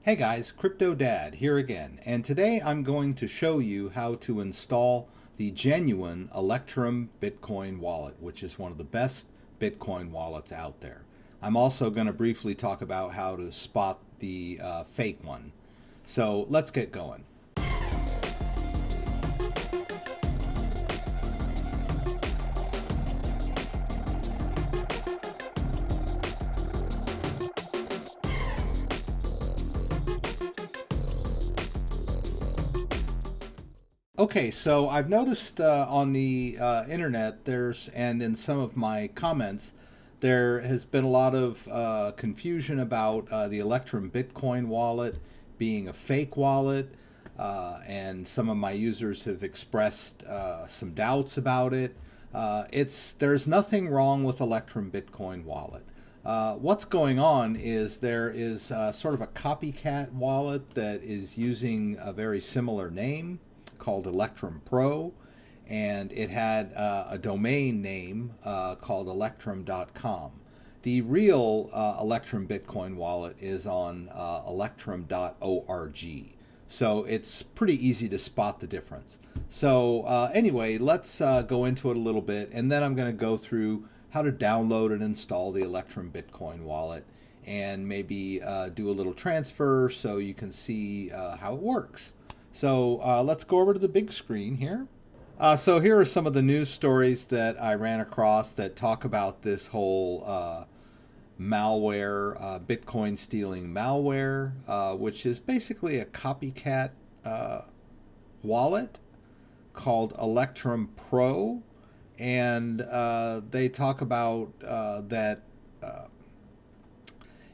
Hey guys, Crypto Dad here again, and today I'm going to show you how to install the genuine Electrum Bitcoin wallet, which is one of the best Bitcoin wallets out there. I'm also going to briefly talk about how to spot the fake one. So let's get going. Okay, so I've noticed on the internet and in some of my comments, there has been a lot of confusion about the Electrum Bitcoin wallet being a fake wallet, and some of my users have expressed some doubts about it. There's nothing wrong with Electrum Bitcoin wallet. What's going on is there is sort of a copycat wallet that is using a very similar name called Electrum Pro, and it had a domain name called electrum.com. The real Electrum Bitcoin wallet is on electrum.org. So it's pretty easy to spot the difference. So anyway, let's go into it a little bit, and then I'm going to go through how to download and install the Electrum Bitcoin wallet, and maybe do a little transfer so you can see how it works. So let's go over to the big screen here. So here are some of the news stories that I ran across that talk about this whole malware, Bitcoin stealing malware, which is basically a copycat wallet called Electrum Pro. And they talk about that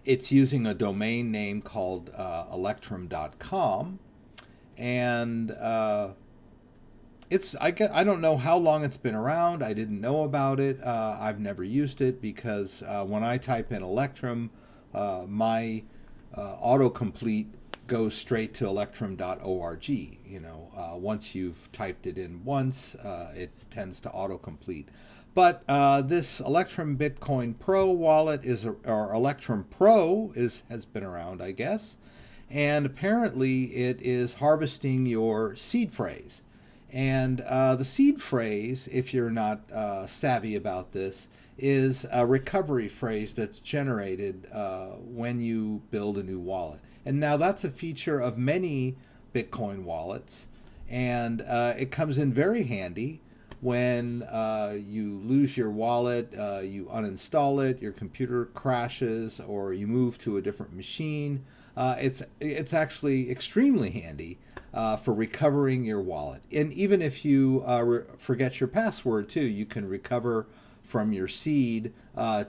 it's using a domain name called electrum.com. And I don't know how long it's been around. I didn't know about it. I've never used it because when I type in Electrum, my autocomplete goes straight to electrum.org. Once you've typed it in once, it tends to autocomplete. But this Electrum Bitcoin Pro wallet or Electrum Pro has been around, I guess. And apparently it is harvesting your seed phrase. And the seed phrase, if you're not savvy about this, is a recovery phrase that's generated when you build a new wallet. And now that's a feature of many Bitcoin wallets, and it comes in very handy when you lose your wallet, you uninstall it, your computer crashes, or you move to a different machine. It's actually extremely handy for recovering your wallet. And even if you forget your password too, you can recover from your seed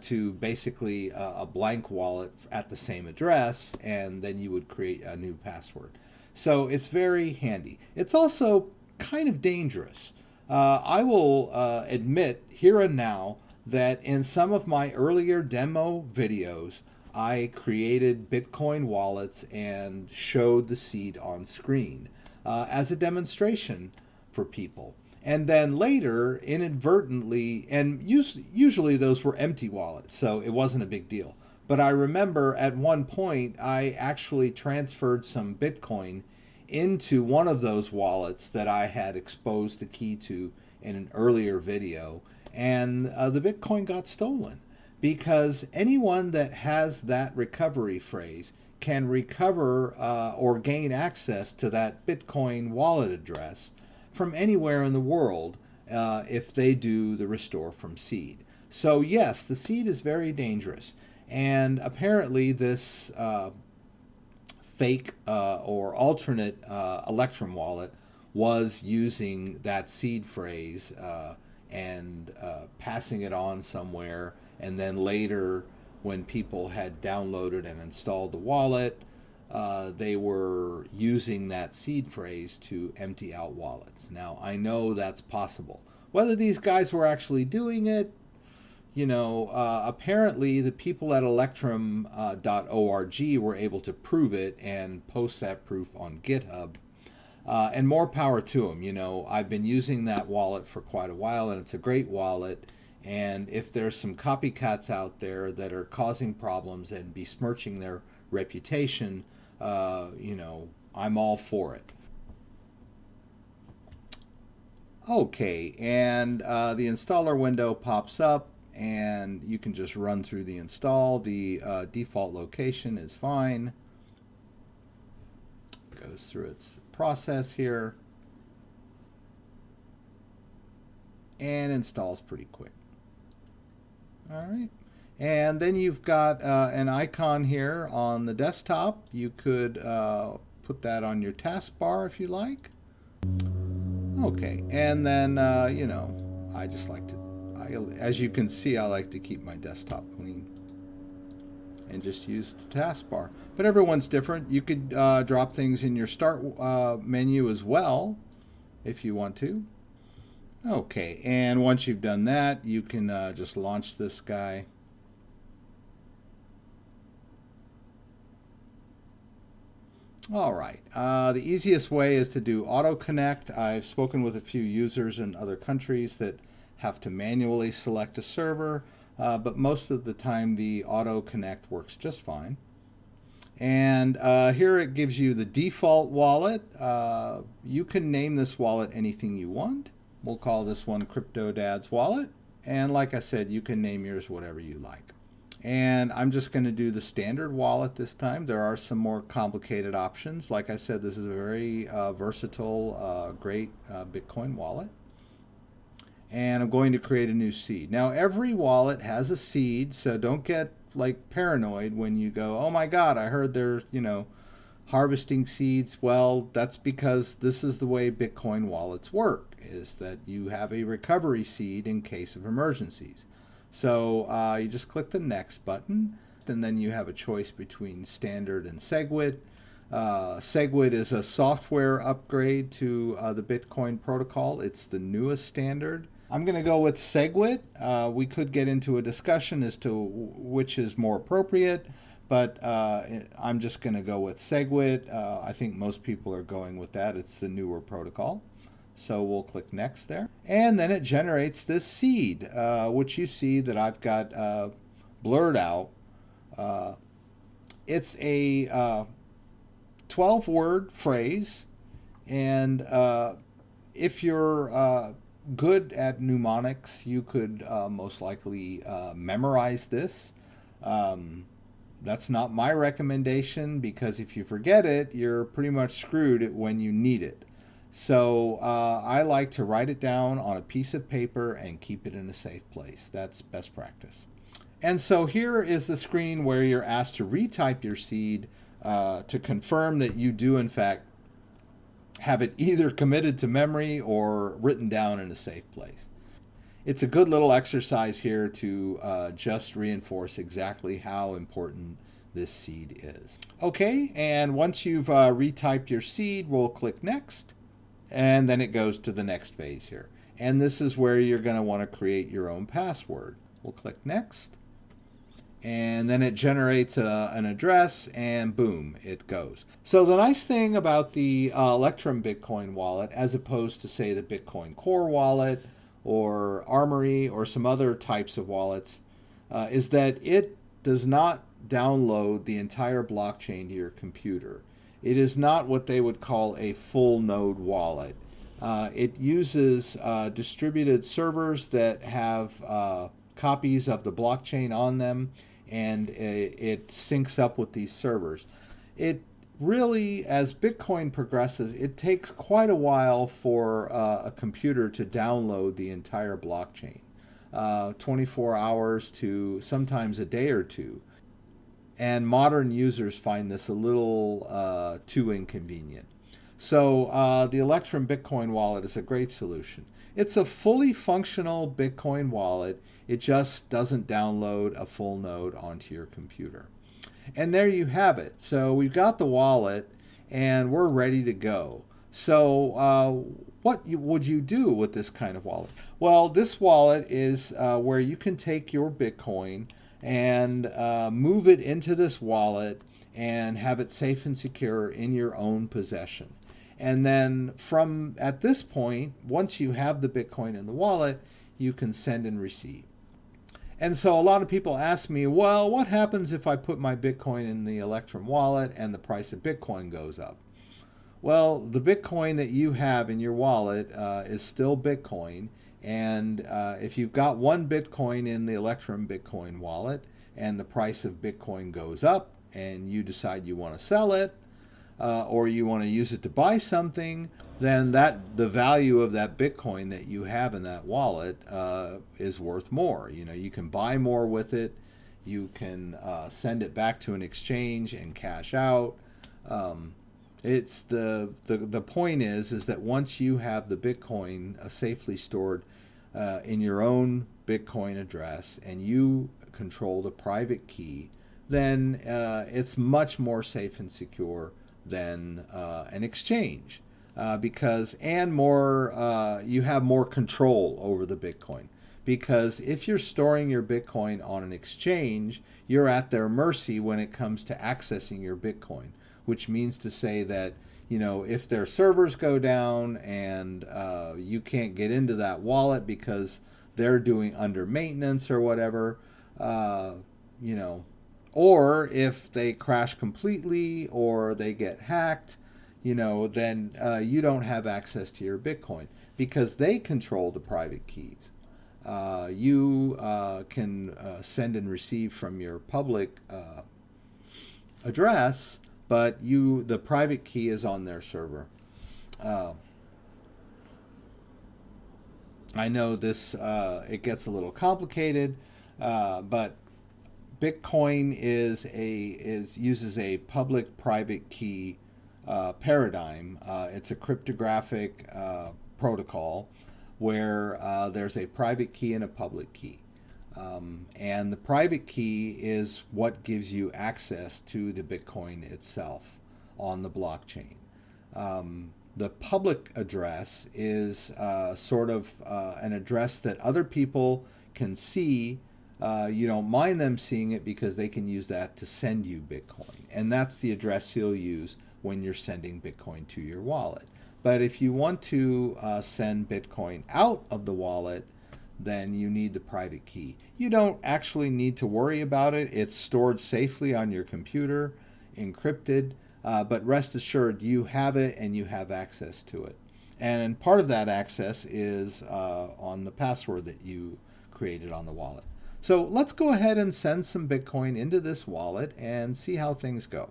to basically a blank wallet at the same address, and then you would create a new password. So it's very handy. It's also kind of dangerous. I will admit here and now that in some of my earlier demo videos, I created Bitcoin wallets and showed the seed on screen as a demonstration for people. And then later, inadvertently, and usually those were empty wallets, so it wasn't a big deal. But I remember at one point, I actually transferred some Bitcoin into one of those wallets that I had exposed the key to in an earlier video, and the Bitcoin got stolen. Because anyone that has that recovery phrase can recover or gain access to that Bitcoin wallet address from anywhere in the world if they do the restore from seed. So yes, the seed is very dangerous. And apparently this fake or alternate Electrum wallet was using that seed phrase and passing it on somewhere. And then later, when people had downloaded and installed the wallet, they were using that seed phrase to empty out wallets. Now, I know that's possible. Whether these guys were actually doing it, apparently the people at electrum.org were able to prove it and post that proof on GitHub. And more power to them. I've been using that wallet for quite a while, and it's a great wallet. And if there's some copycats out there that are causing problems and besmirching their reputation, I'm all for it. Okay, and the installer window pops up, and you can just run through the install. The default location is fine. Goes through its process here, and installs pretty quick. All right. And then you've got an icon here on the desktop. You could put that on your taskbar if you like. Okay, and then, I just like to, as you can see, I like to keep my desktop clean and just use the taskbar. But everyone's different. You could drop things in your start menu as well if you want to. Okay, and once you've done that, you can just launch this guy. All right, the easiest way is to do auto connect. I've spoken with a few users in other countries that have to manually select a server, but most of the time the auto connect works just fine. And here it gives you the default wallet. You can name this wallet anything you want. We'll call this one Crypto Dad's Wallet. And like I said, you can name yours whatever you like. And I'm just going to do the standard wallet this time. There are some more complicated options. Like I said, this is a very versatile, great Bitcoin wallet. And I'm going to create a new seed. Now, every wallet has a seed, so don't get like paranoid when you go, oh my God, I heard they're, harvesting seeds. Well, that's because this is the way Bitcoin wallets work, is that you have a recovery seed in case of emergencies. So you just click the next button, and then you have a choice between standard and SegWit. SegWit is a software upgrade to the Bitcoin protocol. It's the newest standard. I'm going to go with SegWit. We could get into a discussion as to which is more appropriate, but I'm just going to go with SegWit. I think most people are going with that. It's the newer protocol. So we'll click next there. And then it generates this seed, which you see that I've got blurred out. It's a 12-word phrase. And if you're good at mnemonics, you could most likely memorize this. That's not my recommendation, because if you forget it, you're pretty much screwed when you need it. So I like to write it down on a piece of paper and keep it in a safe place. That's best practice. And so here is the screen where you're asked to retype your seed to confirm that you do, in fact, have it either committed to memory or written down in a safe place. It's a good little exercise here to just reinforce exactly how important this seed is. Okay, and once you've retyped your seed, we'll click next. And then it goes to the next phase here. And this is where you're going to want to create your own password. We'll click next. And then it generates an address, and boom, it goes. So the nice thing about the Electrum Bitcoin wallet, as opposed to, say, the Bitcoin Core wallet or Armory or some other types of wallets, is that it does not download the entire blockchain to your computer. It is not what they would call a full node wallet. It uses distributed servers that have copies of the blockchain on them, and it syncs up with these servers. It really, as Bitcoin progresses, it takes quite a while for a computer to download the entire blockchain. 24 hours to sometimes a day or two. And modern users find this a little too inconvenient. So the Electrum Bitcoin wallet is a great solution. It's a fully functional Bitcoin wallet. It just doesn't download a full node onto your computer. And there you have it. So we've got the wallet, and we're ready to go. So what would you do with this kind of wallet? Well, this wallet is where you can take your Bitcoin and move it into this wallet and have it safe and secure in your own possession. And then at this point, once you have the Bitcoin in the wallet, you can send and receive. And so a lot of people ask me, well, what happens if I put my Bitcoin in the Electrum wallet and the price of Bitcoin goes up? Well, the Bitcoin that you have in your wallet is still Bitcoin. And if you've got one Bitcoin in the Electrum Bitcoin wallet and the price of Bitcoin goes up and you decide you want to sell it, or you want to use it to buy something, then the value of that Bitcoin that you have in that wallet is worth more. You know, you can buy more with it. You can send it back to an exchange and cash out. It's the point is that once you have the Bitcoin safely stored in your own Bitcoin address and you control the private key, then it's much more safe and secure than an exchange, because you have more control over the Bitcoin. Because if you're storing your Bitcoin on an exchange, you're at their mercy when it comes to accessing your Bitcoin, which means to say that, you know, if their servers go down and you can't get into that wallet because they're doing under maintenance or whatever, you know, or if they crash completely or they get hacked, you know, then you don't have access to your Bitcoin because they control the private keys. You can send and receive from your public address, but the private key is on their server. I know this it gets a little complicated, but Bitcoin uses a public-private key paradigm. It's a cryptographic protocol where there's a private key and a public key. And the private key is what gives you access to the Bitcoin itself on the blockchain. The public address is sort of an address that other people can see. You don't mind them seeing it because they can use that to send you Bitcoin. And that's the address you'll use when you're sending Bitcoin to your wallet. But if you want to send Bitcoin out of the wallet, then you need the private key. You don't actually need to worry about it. It's stored safely on your computer, encrypted, but rest assured you have it and you have access to it. And part of that access is on the password that you created on the wallet. So let's go ahead and send some Bitcoin into this wallet and see how things go.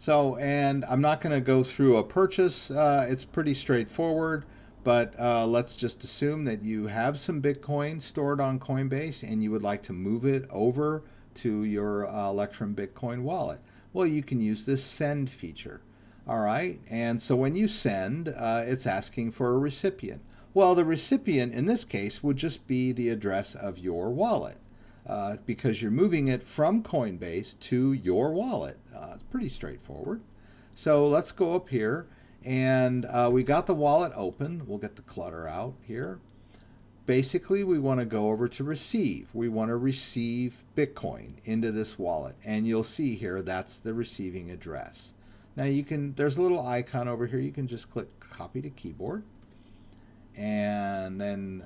So, and I'm not going to go through a purchase. It's pretty straightforward, but let's just assume that you have some Bitcoin stored on Coinbase and you would like to move it over to your Electrum Bitcoin wallet. Well, you can use this send feature. All right, and so when you send, it's asking for a recipient. Well, the recipient in this case would just be the address of your wallet. Because you're moving it from Coinbase to your wallet. It's pretty straightforward. So let's go up here, and we got the wallet open. We'll get the clutter out here. Basically, we want to go over to receive. We want to receive Bitcoin into this wallet, and you'll see here that's the receiving address. Now there's a little icon over here. You can just click copy to keyboard, and then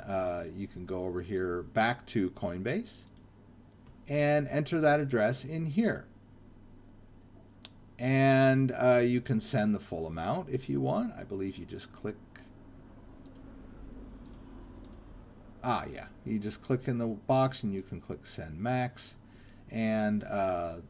you can go over here back to Coinbase and enter that address in here. And you can send the full amount if you want. I believe you just click. Yeah. You just click in the box and you can click send max. And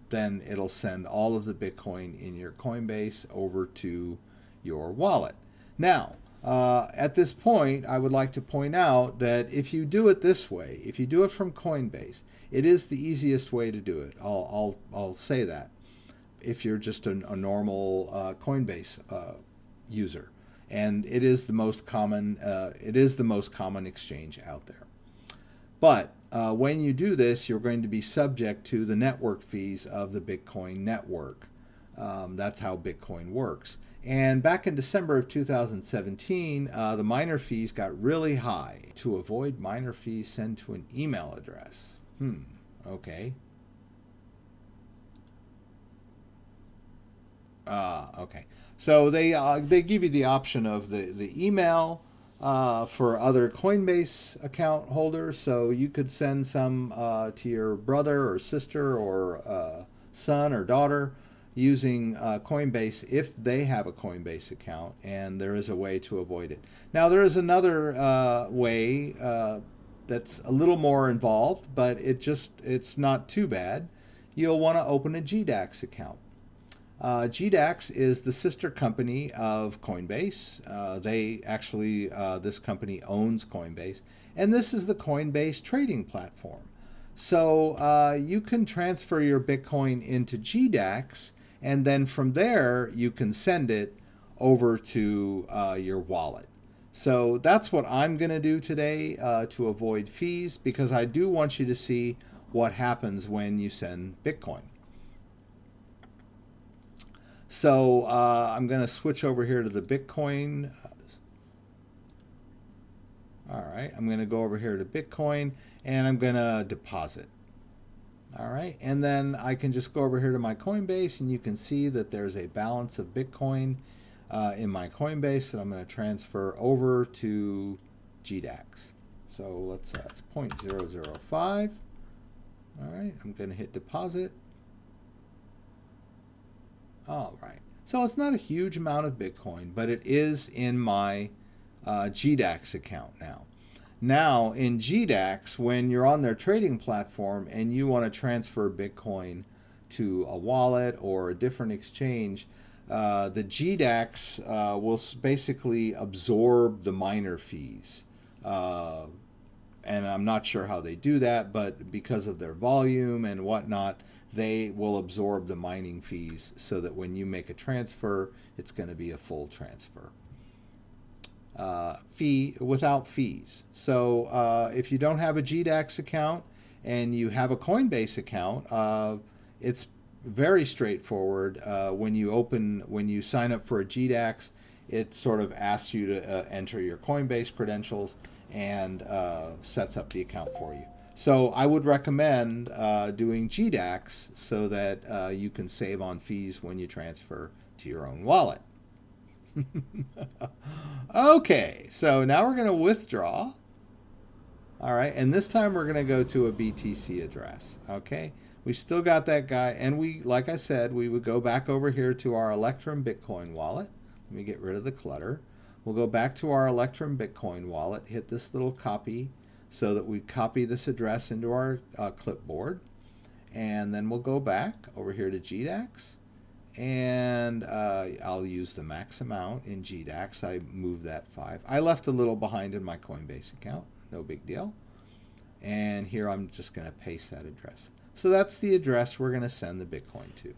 then it'll send all of the Bitcoin in your Coinbase over to your wallet. Now, at this point, I would like to point out that if you do it this way, if you do it from Coinbase, it is the easiest way to do it. I'll say that. If you're just a normal Coinbase user, and it is the most common. It is the most common exchange out there. But when you do this, you're going to be subject to the network fees of the Bitcoin network. That's how Bitcoin works. And back in December of 2017, the miner fees got really high. To avoid miner fees, send to an email address. Okay. Okay. So they give you the option of the email, for other Coinbase account holders. So you could send some to your brother or sister or son or daughter using Coinbase if they have a Coinbase account, and there is a way to avoid it. Now there is another way that's a little more involved, but it's not too bad. You'll want to open a GDAX account. GDAX is the sister company of Coinbase. This company owns Coinbase, and this is the Coinbase trading platform. So you can transfer your Bitcoin into GDAX, and then from there you can send it over to your wallet. So that's what I'm going to do today to avoid fees, because I do want you to see what happens when you send Bitcoin. So I'm going to switch over here to the Bitcoin. All right, I'm going to go over here to Bitcoin, and I'm going to deposit. All right, and then I can just go over here to my Coinbase, and you can see that there's a balance of Bitcoin in my Coinbase that I'm going to transfer over to GDAX. So it's 0.005. All right, I'm going to hit deposit. All right, so it's not a huge amount of Bitcoin, but it is in my GDAX account now. Now in GDAX, when you're on their trading platform and you want to transfer Bitcoin to a wallet or a different exchange, the GDAX will basically absorb the miner fees. And I'm not sure how they do that, but because of their volume and whatnot, they will absorb the mining fees so that when you make a transfer, it's going to be a full transfer. Without fees. So if you don't have a GDAX account and you have a Coinbase account, it's very straightforward. When you sign up for a GDAX, it sort of asks you to enter your Coinbase credentials and sets up the account for you. So I would recommend doing GDAX so that you can save on fees when you transfer to your own wallet. Okay, so now we're going to withdraw. All right, and this time we're going to go to a BTC address. Okay, we still got that guy, and like I said, we would go back over here to our Electrum Bitcoin wallet. Let me get rid of the clutter. We'll go back to our Electrum Bitcoin wallet, hit this little copy so that we copy this address into our clipboard, and then we'll go back over here to GDAX. And I'll use the max amount in GDAX. I moved that 5. I left a little behind in my Coinbase account. No big deal. And here I'm just going to paste that address. So that's the address we're going to send the Bitcoin to.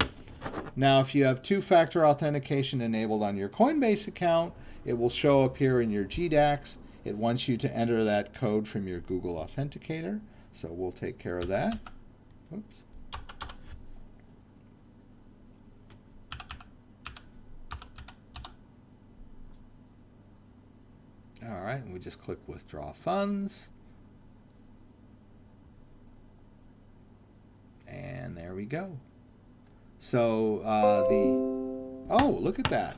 Now, if you have two-factor authentication enabled on your Coinbase account, it will show up here in your GDAX. It wants you to enter that code from your Google Authenticator. So we'll take care of that. Oops. All right, and we just click withdraw funds. And there we go. So oh, look at that.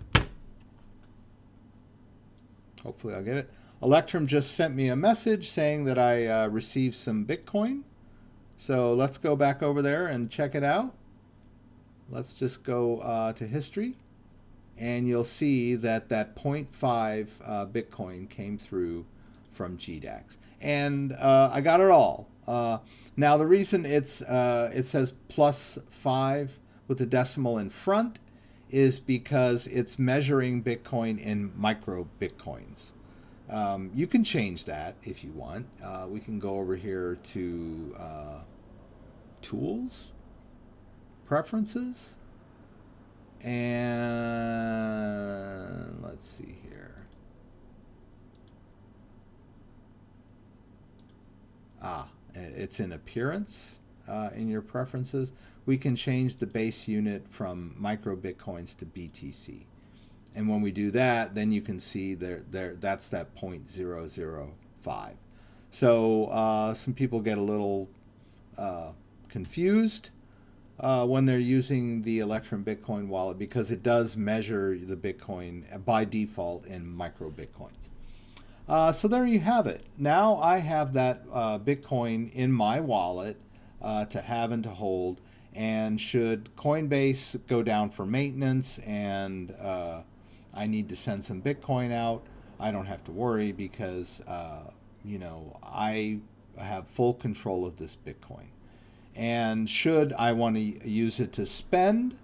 Hopefully I'll get it. Electrum just sent me a message saying that I received some Bitcoin. So let's go back over there and check it out. Let's just go to history. And you'll see that 0.5 Bitcoin came through from GDAX. And I got it all. Now the reason it says +5 with the decimal in front is because it's measuring Bitcoin in micro Bitcoins. You can change that if you want. We can go over here to Tools, Preferences, and let's see here. It's in Appearance in your preferences. We can change the base unit from micro Bitcoins to BTC. And when we do that, then you can see that's that 0.005. So some people get a little confused when they're using the Electrum Bitcoin wallet, because it does measure the Bitcoin by default in micro Bitcoins. So there you have it. Now I have that Bitcoin in my wallet to have and to hold. And should Coinbase go down for maintenance and I need to send some Bitcoin out, I don't have to worry because, I have full control of this Bitcoin. And should I want to use it to spend,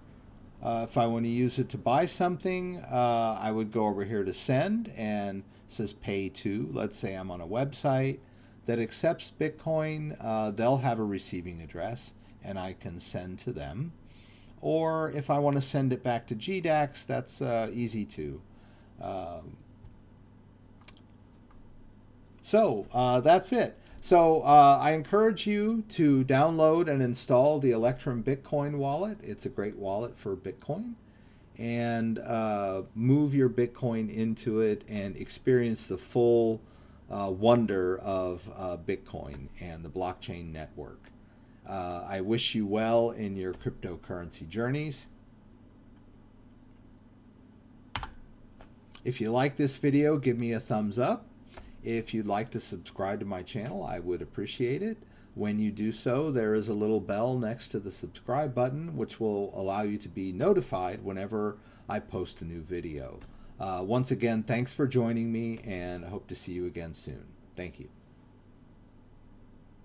if I want to use it to buy something, I would go over here to send and it says pay to. Let's say I'm on a website that accepts Bitcoin. They'll have a receiving address and I can send to them. Or if I want to send it back to GDAX, that's easy too. That's it. So I encourage you to download and install the Electrum Bitcoin wallet. It's a great wallet for Bitcoin. And move your Bitcoin into it and experience the full wonder of Bitcoin and the blockchain network. I wish you well in your cryptocurrency journeys. If you like this video, give me a thumbs up. If you'd like to subscribe to my channel, I would appreciate it. When you do so, there is a little bell next to the subscribe button, which will allow you to be notified whenever I post a new video. Once again, thanks for joining me, and I hope to see you again soon. Thank you.